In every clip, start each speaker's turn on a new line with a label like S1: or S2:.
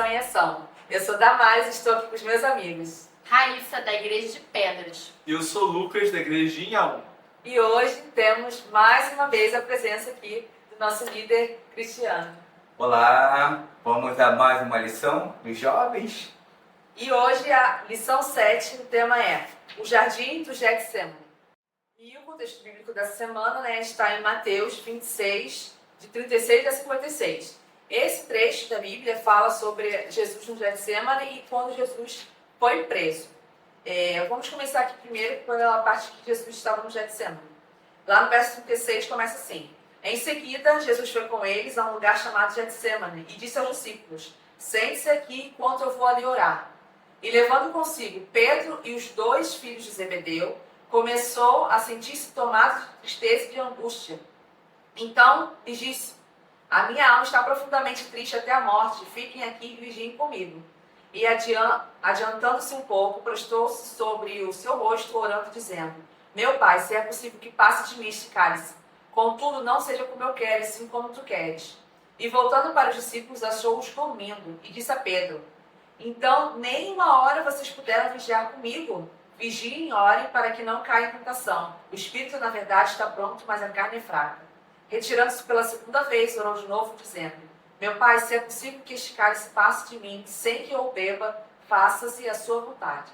S1: Missão em Ação. Eu sou Damares e estou aqui com os meus amigos.
S2: Raíssa, da Igreja de Pedras.
S3: E eu sou Lucas, da Igreja de Inhaúma.
S1: E hoje temos mais uma vez a presença aqui do nosso líder Cristiano.
S4: Olá, vamos a mais uma lição dos jovens.
S1: E hoje a lição 7, o tema é o Jardim do Getsemane. E o contexto bíblico dessa semana está em Mateus 26, de 36 a 56. Esse trecho da Bíblia fala sobre Jesus no Getsemane e quando Jesus foi preso. Vamos começar aqui primeiro pela parte que Jesus estava no Getsemane. Lá no verso 36 começa assim: Em seguida, Jesus foi com eles a um lugar chamado Getsemane e disse aos discípulos: Sente-se aqui enquanto eu vou ali orar. E levando consigo Pedro e os 2 filhos de Zebedeu, começou a sentir-se tomado de tristeza e de angústia. Então lhes disse: A minha alma está profundamente triste até a morte, fiquem aqui e vigiem comigo. E adiantando-se um pouco, prostou-se sobre o seu rosto, orando, dizendo: Meu Pai, se é possível que passe de mim este cálice, contudo não seja como eu quero, e sim como tu queres. E voltando para os discípulos, achou-os dormindo, e disse a Pedro: Então, nem uma hora vocês puderam vigiar comigo? Vigiem e orem para que não caia em tentação. O espírito, na verdade, está pronto, mas a carne é fraca. Retirando-se pela segunda vez, orou de novo, dizendo: Meu Pai, se é possível que este cálice passe de mim, sem que eu o beba, faça-se a sua vontade.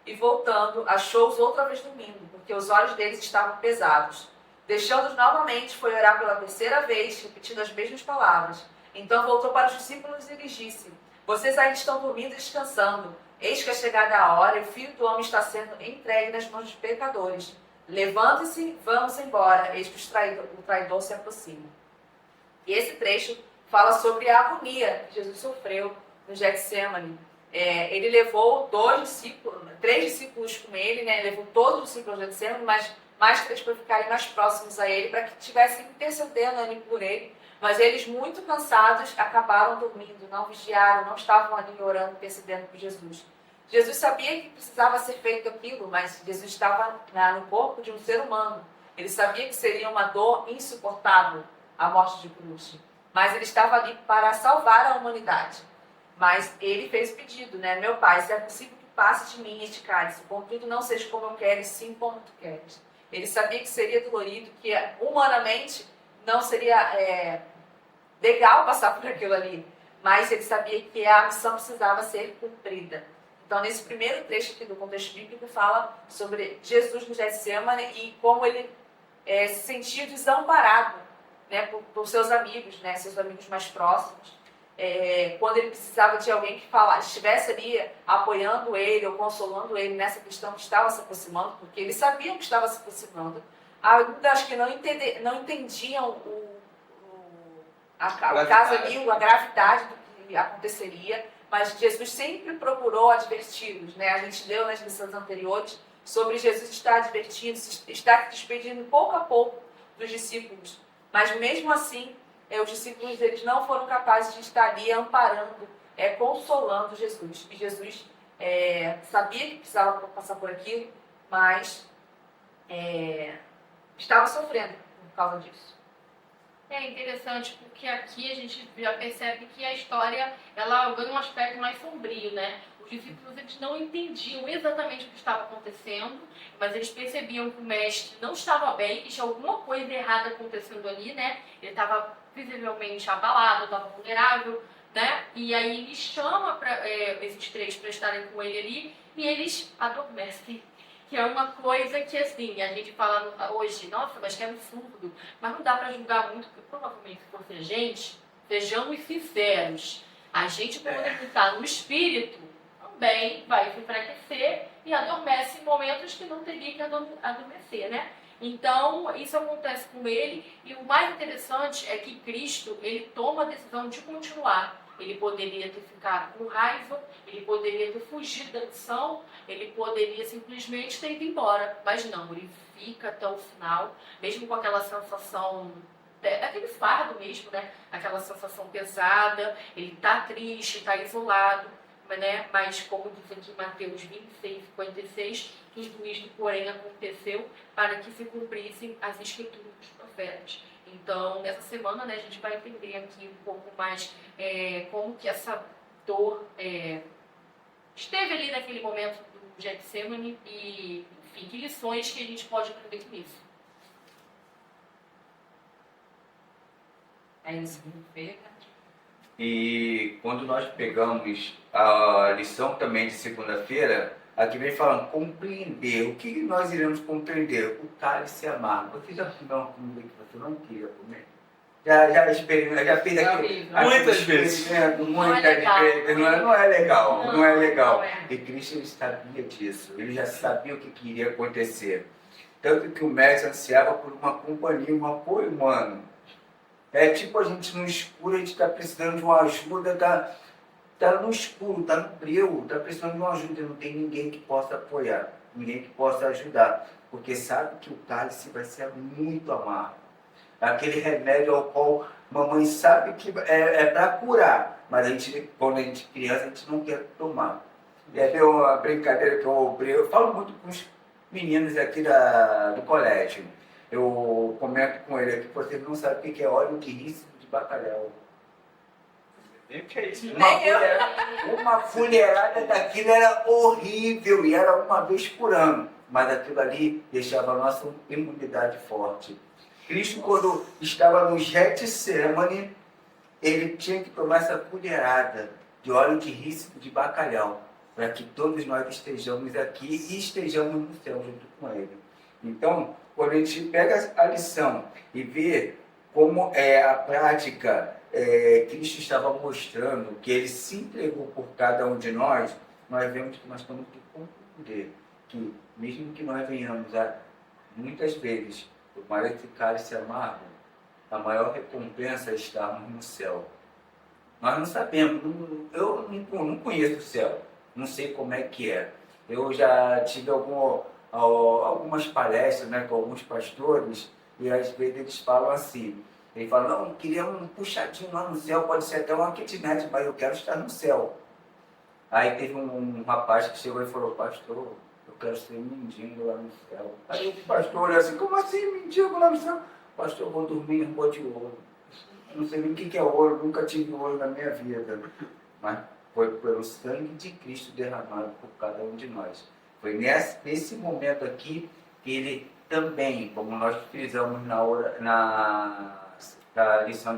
S1: E voltando, achou-os outra vez dormindo, porque os olhos deles estavam pesados. Deixando-os novamente, foi orar pela terceira vez, repetindo as mesmas palavras. Então voltou para os discípulos e lhes disse: Vocês ainda estão dormindo e descansando. Eis que é chegada a hora e o Filho do Homem está sendo entregue nas mãos dos pecadores. Levante-se, vamos embora, eis que o traidor se aproxima. E esse trecho fala sobre a agonia que Jesus sofreu no Getsemane. Ele levou 3 discípulos com ele, levou todos os discípulos ao Getsemane, mas mais 3 para ficarem mais próximos a ele, para que estivessem intercedendo ali por ele. Mas eles, muito cansados, acabaram dormindo, não vigiaram, não estavam ali orando, intercedendo por Jesus. Jesus sabia que precisava ser feito aquilo, mas Jesus estava no corpo de um ser humano. Ele sabia que seria uma dor insuportável a morte de cruz. Mas ele estava ali para salvar a humanidade. Mas ele fez o pedido, Meu Pai, se é possível que passe de mim este cálice, contudo não seja como eu quero, e sim como tu queres. Ele sabia que seria dolorido, que humanamente não seria legal passar por aquilo ali. Mas ele sabia que a missão precisava ser cumprida. Então, nesse primeiro trecho aqui do contexto bíblico, fala sobre Jesus no Getsemane e como ele se sentiu desamparado, por seus amigos, seus amigos mais próximos. Quando ele precisava de alguém que estivesse ali apoiando ele ou consolando ele nessa questão que estava se aproximando, porque eles sabiam que estava se aproximando. Ainda acho que não entendiam o caso ali, a gravidade do que aconteceria, mas Jesus sempre procurou adverti-los. A gente leu nas lições anteriores sobre Jesus estar advertindo, estar despedindo pouco a pouco dos discípulos. Mas mesmo assim, os discípulos deles não foram capazes de estar ali amparando, consolando Jesus. E Jesus sabia que precisava passar por aquilo, mas estava sofrendo por causa disso.
S2: É interessante porque aqui a gente já percebe que a história ela ganha um aspecto mais sombrio, Os discípulos eles não entendiam exatamente o que estava acontecendo, mas eles percebiam que o mestre não estava bem, que tinha alguma coisa errada acontecendo ali, Ele estava visivelmente abalado, estava vulnerável, E aí ele chama esses 3 para estarem com ele ali e eles adormecem. Que é uma coisa que, assim, a gente fala hoje, nossa, mas que é absurdo. Mas não dá para julgar muito, porque provavelmente se fosse a gente, sejamos sinceros, a gente, quando está no espírito, também vai se enfraquecer e adormece em momentos que não teria que adormecer, Então, isso acontece com ele, e o mais interessante é que Cristo, ele toma a decisão de continuar. Ele poderia ter ficado com raiva, ele poderia ter fugido da missão, ele poderia simplesmente ter ido embora. Mas não, ele fica até o final, mesmo com aquela sensação, aquele fardo mesmo, Aquela sensação pesada, ele está triste, está isolado, Mas como diz aqui em Mateus 26, 56, tudo isto, porém, aconteceu para que se cumprissem as escrituras dos profetas. Então, nessa semana, a gente vai entender aqui um pouco mais como que essa autor esteve ali naquele momento do Getsemane e, enfim, que lições que a gente pode aprender com isso.
S1: É isso que vê.
S4: E quando nós pegamos a lição também de segunda-feira, aqui vem falando compreender. O que nós iremos compreender? O cálice amargo. Você já comeu uma comida que você não queria comer? Já experimentou, já fez aquele
S3: Muitas vezes.
S4: experimento, muitas
S2: legal.
S4: vezes. Não é legal, não é legal.
S2: Não é.
S4: E Cristo ele sabia disso, ele já sabia o que iria acontecer. Tanto que o mestre ansiava por uma companhia, um apoio humano. É tipo a gente no escuro, a gente está precisando de uma ajuda, tá no escuro, tá no breu, está precisando de uma ajuda, não tem ninguém que possa apoiar, ninguém que possa ajudar, porque sabe que o cálice vai ser muito amargo. Aquele remédio ao qual mamãe sabe que é para curar, mas quando a gente é criança, a gente não quer tomar. E aí uma brincadeira que eu falo muito com os meninos aqui do colégio. Eu comento com ele aqui, vocês não sabem o que é óleo de rícino de bacalhau.
S3: Nem o que é isso.
S4: Uma colherada daquilo era horrível e era uma vez por ano. Mas aquilo ali deixava a nossa imunidade forte. Cristo, quando estava no Getsemane, ele tinha que tomar essa colherada de óleo de rícino de bacalhau, para que todos nós estejamos aqui e estejamos no céu junto com ele. Então, quando a gente pega a lição e vê como a prática, Cristo estava mostrando que ele se entregou por cada um de nós vemos que nós temos que compreender que, mesmo que nós venhamos a, muitas vezes, tomar esse cálice amargo, a maior recompensa é estarmos no céu. Nós não sabemos, eu não conheço o céu, não sei como é que é. Eu já tive algumas palestras, né, com alguns pastores, e às vezes eles falam assim, ele fala, não, queria um puxadinho lá no céu, pode ser até uma kitnet, mas eu quero estar no céu. Aí teve um rapaz que chegou e falou, pastor, eu quero ser mendigo lá no céu. Aí o pastor olhou assim, como assim mendigo lá no céu? Pastor, eu vou dormir em rua de ouro. Eu não sei nem o que é ouro, nunca tive ouro na minha vida. Mas foi pelo sangue de Cristo derramado por cada um de nós. Foi nesse momento aqui que ele também, como nós fizemos na lição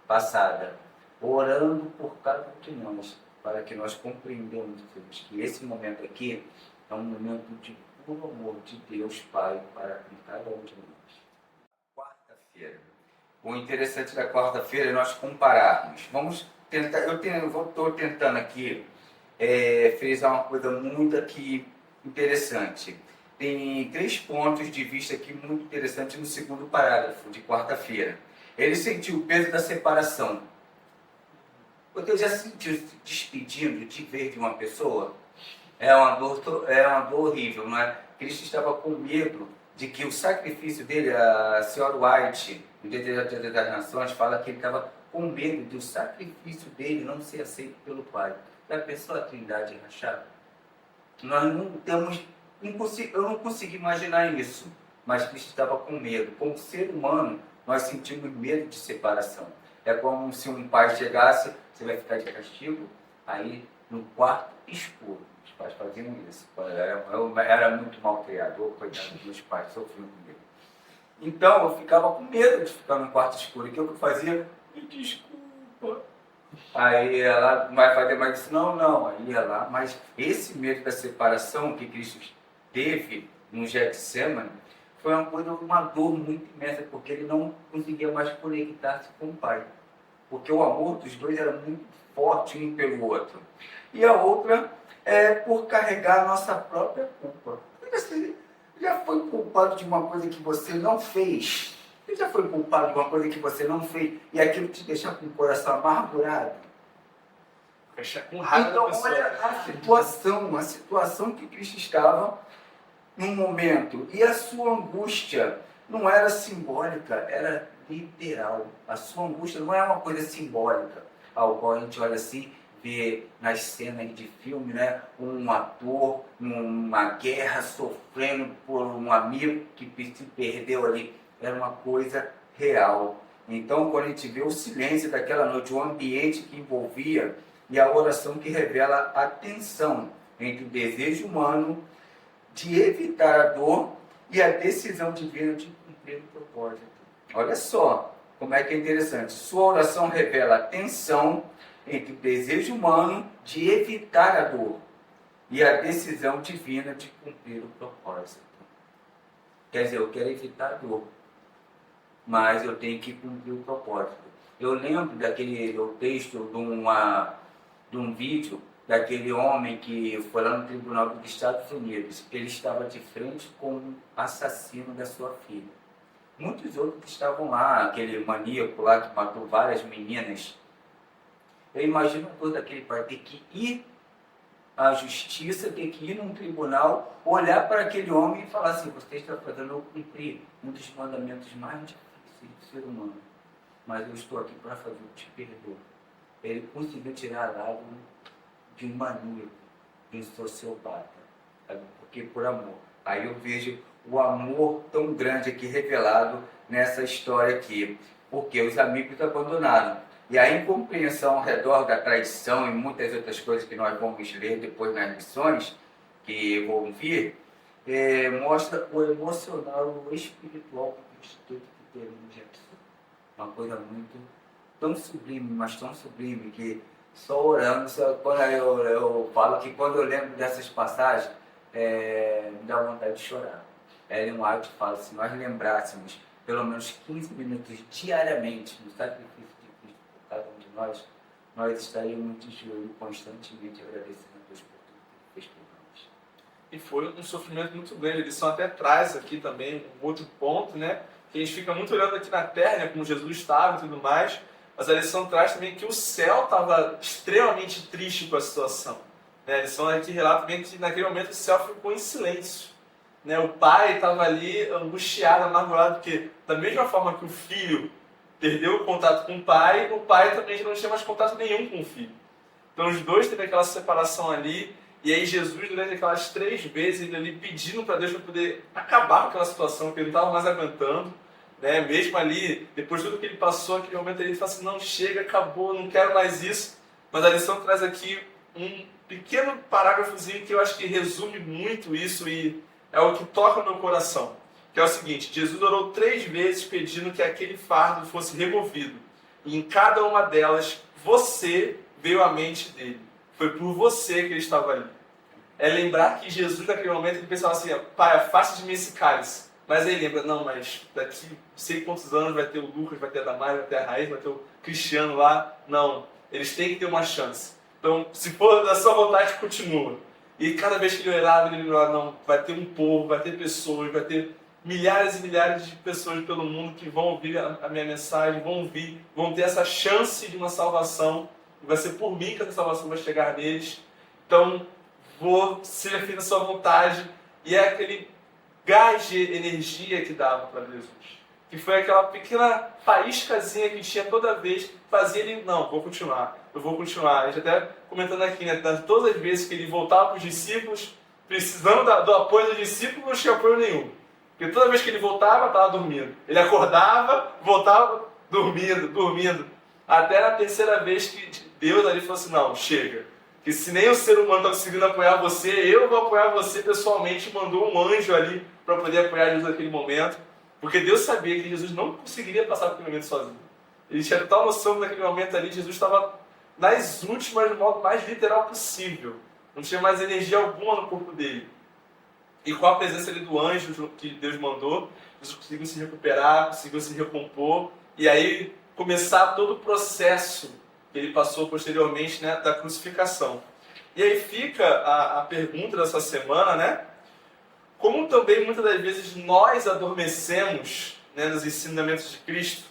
S4: passada, orando por cada um de nós, para que nós compreendamos que esse momento aqui é um momento de puro amor de Deus Pai para com cada um de nós. Quarta-feira. O interessante da quarta-feira é nós compararmos. Vamos tentar, estou tentando aqui frisar uma coisa muito aqui interessante. Tem 3 pontos de vista aqui muito interessantes no segundo parágrafo de quarta-feira. Ele sentiu o peso da separação. Você já se sentiu se despedindo de ver de uma pessoa? É uma dor horrível, não é? Cristo estava com medo de que o sacrifício dele, a senhora White, no Dia das Nações, fala que ele estava com medo de o sacrifício dele não ser aceito pelo Pai. Já pensou a Trindade rachada? Nós não temos, eu não consigo imaginar isso, mas Cristo estava com medo. Como ser humano, nós sentimos medo de separação. É como se um pai chegasse, você vai ficar de castigo, aí no quarto escuro. Os pais faziam isso. Eu era muito mal criado, coitado dos meus pais, sofriam comigo. Então eu ficava com medo de ficar no quarto escuro. E o que eu fazia? Me desculpa. Aí ela vai fazer mais isso? Não. Aí ia lá, mas esse medo da separação que Cristo teve no Getsemane foi uma dor muito imensa, porque ele não conseguia mais conectar-se com o Pai. Porque o amor dos dois era muito forte um pelo outro. E a outra é por carregar a nossa própria culpa. Você já foi culpado de uma coisa que você não fez? Você já foi culpado de uma coisa que você não fez e aquilo te deixa com o coração amargurado?
S3: Fecha com raiva
S4: Então,
S3: da pessoa.
S4: olha a situação que Cristo estava num momento. E a sua angústia não era simbólica, era literal. A sua angústia não é uma coisa simbólica, ao qual a gente olha assim, vê nas cenas de filme, né, um ator numa guerra sofrendo por um amigo que se perdeu ali. Era uma coisa real. Então, quando a gente vê o silêncio daquela noite, o ambiente que envolvia, e a oração que revela a tensão entre o desejo humano de evitar a dor e a decisão divina de cumprir o propósito. Olha só como é que é interessante. Sua oração revela a tensão entre o desejo humano de evitar a dor e a decisão divina de cumprir o propósito. Quer dizer, eu quero evitar a dor, mas eu tenho que cumprir o propósito. Eu lembro daquele texto de um vídeo daquele homem que foi lá no tribunal dos Estados Unidos. Ele estava de frente com um assassino da sua filha. Muitos outros estavam lá, aquele maníaco lá que matou várias meninas. Eu imagino todo aquele pai ter que ir à justiça, ter que ir num tribunal, olhar para aquele homem e falar assim: você está fazendo eu cumprir um dos mandamentos mais difíceis do ser humano, mas eu estou aqui para fazer o te perdoar. Ele conseguiu tirar a lágrima de um maníaco, de um sociopata, sabe? Porque por amor. Aí eu vejo o amor tão grande aqui revelado nessa história aqui, porque os amigos abandonaram. E a incompreensão ao redor da traição e muitas outras coisas que nós vamos ler depois nas lições que vão vir, mostra o emocional, o espiritual que Cristo teve que ter no Jefferson. Uma coisa muito, tão sublime, mas tão sublime, que só orando, quando eu falo que quando eu lembro dessas passagens, me dá vontade de chorar. Ellen White fala: se nós lembrássemos pelo menos 15 minutos diariamente no sacrifício de Cristo por cada um de nós estaríamos de joelho constantemente agradecendo a Deus por tudo que Ele fez por nós.
S3: E foi um sofrimento muito grande. A lição até traz aqui também um outro ponto, né? Que a gente fica muito olhando aqui na terra, né, como Jesus estava e tudo mais, mas a lição traz também que o céu estava extremamente triste com a situação. Né? A lição aqui relata também que naquele momento o céu ficou em silêncio. Né? O pai estava ali angustiado, amargurado, porque da mesma forma que o filho perdeu o contato com o pai também já não tinha mais contato nenhum com o filho. Então os dois teve aquela separação ali, e aí Jesus, durante aquelas 3 vezes, ele ali pedindo para Deus para poder acabar com aquela situação, porque ele não estava mais aguentando, né? Mesmo ali, depois de tudo que ele passou, naquele momento ele fala assim: não, chega, acabou, não quero mais isso. Mas a lição traz aqui um pequeno parágrafozinho que eu acho que resume muito isso e é o que toca no meu coração. Que é o seguinte: Jesus orou 3 vezes pedindo que aquele fardo fosse removido. E em cada uma delas, você veio à mente dele. Foi por você que ele estava ali. É lembrar que Jesus, naquele momento, ele pensava assim: pai, afaste de mim esse cálice. Mas ele lembra: não, mas daqui não sei quantos anos vai ter o Lucas, vai ter a Damares, vai ter a Raiz, vai ter o Cristiano lá. Não, eles têm que ter uma chance. Então, se for da sua vontade, continua. E cada vez que ele orava, ele lembrava: não, vai ter um povo, vai ter pessoas, vai ter milhares e milhares de pessoas pelo mundo que vão ouvir a minha mensagem, vão ouvir, vão ter essa chance de uma salvação. E vai ser por mim que essa salvação vai chegar neles. Então, vou ser feito a sua vontade. E é aquele gás de energia que dava para Jesus. Que foi aquela pequena faíscazinha que tinha toda vez, que fazia ele: não, vou continuar, eu vou continuar. A gente até comentando aqui, né, todas as vezes que ele voltava para os discípulos, precisando do apoio dos discípulos, não tinha apoio nenhum. Porque toda vez que ele voltava, estava dormindo. Ele acordava, voltava, dormindo. Até na 3ª vez que Deus ali falou assim: não, chega. Que se nem o ser humano está conseguindo apoiar você, eu vou apoiar você pessoalmente. Mandou um anjo ali para poder apoiar Jesus naquele momento. Porque Deus sabia que Jesus não conseguiria passar por aquele momento sozinho. Ele tinha total noção que naquele momento ali Jesus estava nas últimas, do modo mais literal possível. Não tinha mais energia alguma no corpo dele. E com a presença ali do anjo que Deus mandou, Jesus conseguiu se recuperar, conseguiu se recompor. E aí começar todo o processo que ele passou posteriormente, né, da crucificação. E aí fica a pergunta dessa semana, né? Como também muitas das vezes nós adormecemos, né, nos ensinamentos de Cristo,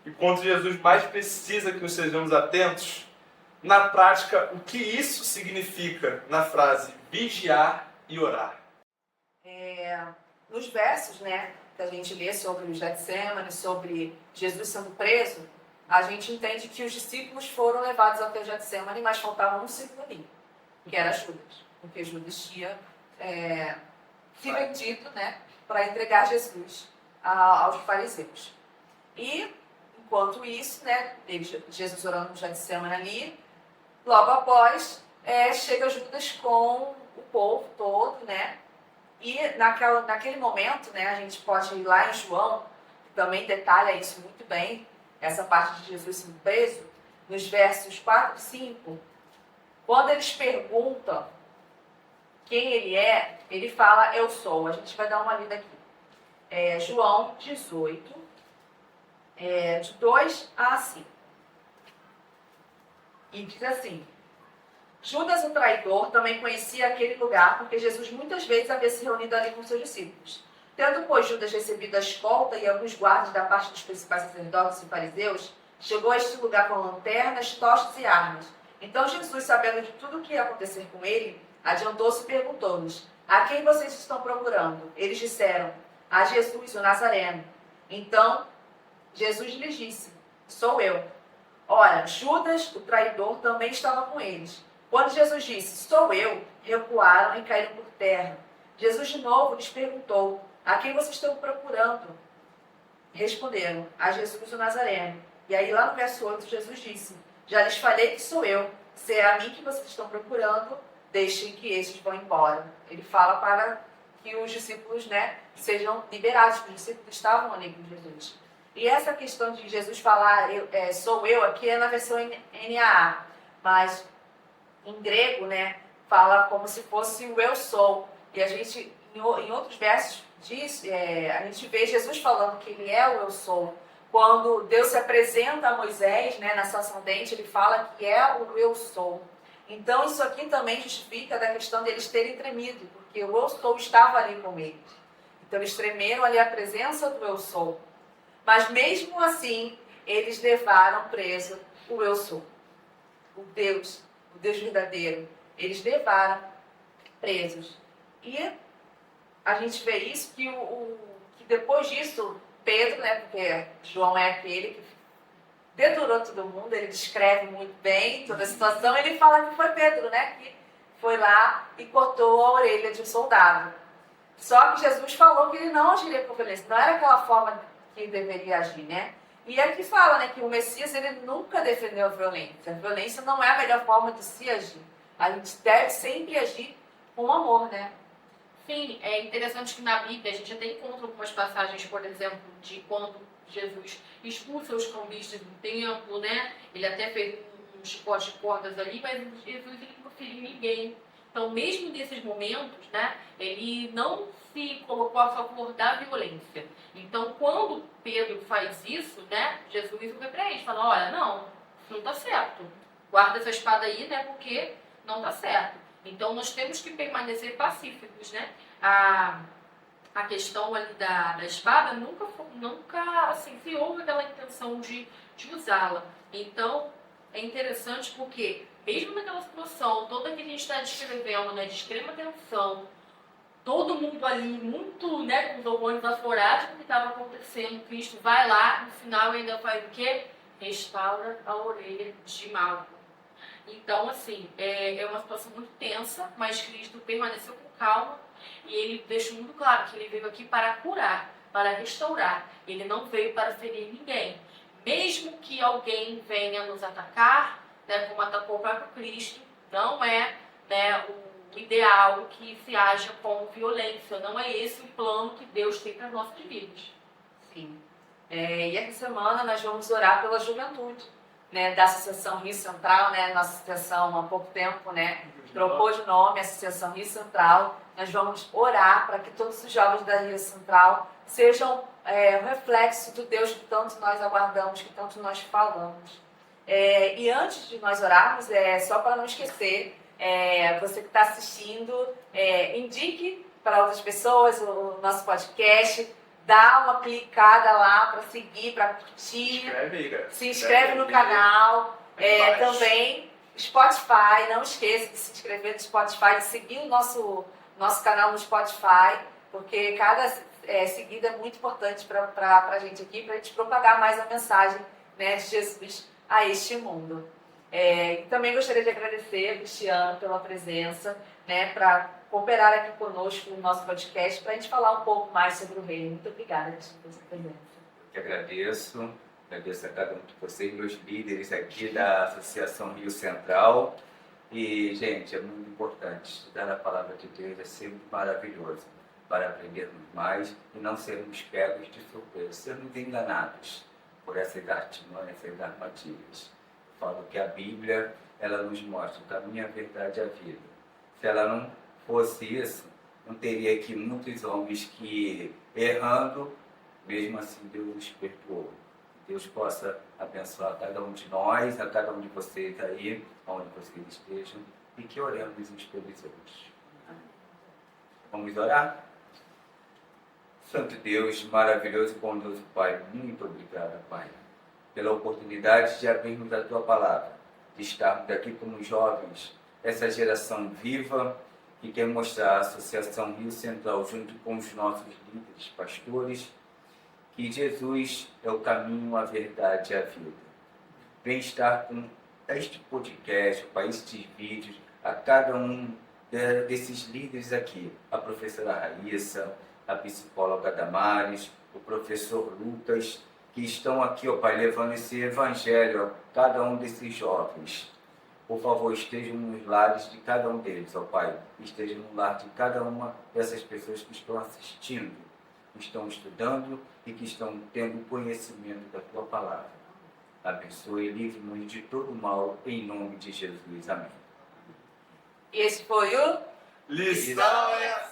S3: e quando Jesus mais precisa que nos sejamos atentos, na prática, o que isso significa na frase vigiar e orar?
S1: Nos versos, né, que a gente lê sobre o Getsemane, sobre Jesus sendo preso, a gente entende que os discípulos foram levados até o Getsemane, mas faltava um discípulo ali, que era Judas. Porque Judas tinha se vendido, né, para entregar Jesus aos fariseus. E, enquanto isso, né, Jesus orando no Getsemane ali, Logo após, chega Judas com o povo todo, né? E naquele momento, né, a gente pode ir lá em João, que também detalha isso muito bem, essa parte de Jesus sendo preso, nos versos 4 e 5, quando eles perguntam quem ele é, ele fala, eu sou. A gente vai dar uma lida aqui. João 18, de 2 a 5. E diz assim: Judas, o traidor, também conhecia aquele lugar, porque Jesus muitas vezes havia se reunido ali com seus discípulos. Tendo, pois, Judas recebido a escolta e alguns guardas da parte dos principais sacerdotes e fariseus, chegou a este lugar com lanternas, tochas e armas. Então Jesus, sabendo de tudo o que ia acontecer com ele, adiantou-se e perguntou-lhes: a quem vocês estão procurando? Eles disseram: a Jesus, o Nazareno. Então Jesus lhes disse: sou eu. Ora, Judas, o traidor, também estava com eles. Quando Jesus disse: sou eu, recuaram e caíram por terra. Jesus de novo lhes perguntou: a quem vocês estão procurando? Responderam: a Jesus, o Nazareno. E aí lá no verso 8, Jesus disse: já lhes falei que sou eu. Se é a mim que vocês estão procurando, deixem que esses vão embora. Ele fala para que os discípulos, né, sejam liberados, porque os discípulos estavam ali com Jesus. E essa questão de Jesus falar sou eu, aqui é na versão NAA, mas em grego, né, fala como se fosse o eu sou. E a gente, em outros versos, a gente vê Jesus falando que ele é o eu sou. Quando Deus se apresenta a Moisés, né, na sua dente, ele fala que é o eu sou. Então isso aqui também justifica da questão deles terem tremido, porque o eu sou estava ali com eles. Então eles tremeram ali a presença do eu sou. Mas mesmo assim, eles levaram preso o eu sou. O Deus verdadeiro. Eles levaram presos. E a gente vê isso, que depois disso, Pedro, né, porque João é aquele que dedurou todo mundo, ele descreve muito bem toda a situação, ele fala que foi Pedro, né, que foi lá e cortou a orelha de um soldado. Só que Jesus falou que ele não agiria por violência, não era aquela forma que ele deveria agir, né? E aqui fala, né, que o Messias, ele nunca defendeu a violência. A violência não é a melhor forma de se agir. A gente deve sempre agir com amor, né?
S2: Sim, é interessante que na Bíblia a gente até encontra algumas passagens, por exemplo, de quando Jesus expulsa os cambistas do templo, né? Ele até fez um chicote de cordas ali, mas Jesus ele não feriu ninguém. Então, mesmo nesses momentos, né, ele não se colocou a favor da violência. Então, quando Pedro faz isso, né, Jesus o repreende, fala: olha, não, isso não está certo. Guarda essa espada aí, né, porque não está certo. Então, nós temos que permanecer pacíficos, né? A questão ali da espada nunca assim, se houve aquela intenção de usá-la. Então, é interessante porque, mesmo naquela situação toda que a gente está descrevendo, né, de extrema tensão, todo mundo ali muito, né, com os hormônios aflorados do que estava acontecendo, Cristo vai lá, no final ainda faz o quê? Restaura a orelha de Malco. Então, assim, é uma situação muito tensa, mas Cristo permaneceu com calma e ele deixou muito claro que ele veio aqui para curar, para restaurar. Ele não veio para ferir ninguém. Mesmo que alguém venha nos atacar, né, como atacou o próprio Cristo, não é, né, o ideal que se haja com violência. Não é esse o plano que Deus tem para as nossas vidas.
S1: Sim. E essa semana nós vamos orar pela juventude, né, da Associação Rio Central, né, nossa associação há pouco tempo, né, trocou de nome, Associação Rio Central. Nós vamos orar para que todos os jovens da Rio Central sejam um reflexo do Deus que tanto nós aguardamos, que tanto nós falamos. E antes de nós orarmos, só para não esquecer, você que está assistindo, indique para outras pessoas o nosso podcast, dá uma clicada lá para seguir, para curtir. Se inscreve no canal. Também Spotify, não esqueça de se inscrever no Spotify, de seguir o nosso canal no Spotify, porque cada seguida é muito importante para a gente aqui, para a gente propagar mais a mensagem, né, de Jesus a este mundo. E também gostaria de agradecer a Cristiano pela presença, né, para cooperar aqui conosco no nosso podcast, para a gente falar um pouco mais sobre o reino. Muito obrigada, Cristiano, pela sua presença.
S4: Eu que agradeço. Agradeço a cada um de vocês, meus líderes aqui da Associação Rio Central. E, gente, é muito importante. Estudar a palavra de Deus é sempre maravilhoso para aprendermos mais e não sermos pegos de surpresa, sermos enganados por essas artimanhas, essas armadilhas. Eu falo que a Bíblia, ela nos mostra o caminho, a verdade e a vida. Se ela não fosse isso, não teria aqui muitos homens que, errando, mesmo assim Deus os perdoou. Deus possa abençoar cada um de nós, a cada um de vocês aí, onde vocês estejam, e que oremos uns pelos outros. Vamos orar? Santo Deus, maravilhoso e bondoso Pai, muito obrigado, Pai, pela oportunidade de abrirmos a Tua Palavra, de estarmos aqui como jovens, essa geração viva que quer mostrar a Associação Rio Central junto com os nossos líderes, pastores, que Jesus é o caminho, a verdade e a vida. Vem estar com este podcast, com estes vídeos, a cada um desses líderes aqui, a professora Raíssa, a psicóloga Damares, o professor Lucas, que estão aqui, ó Pai, levando esse evangelho a cada um desses jovens. Por favor, estejam nos lares de cada um deles, ó Pai. Estejam no lar de cada uma dessas pessoas que estão assistindo, que estão estudando e que estão tendo conhecimento da Tua Palavra. Abençoe e livre-nos de todo mal, em nome de Jesus. Amém.
S1: E esse foi o
S3: Lição em Ação!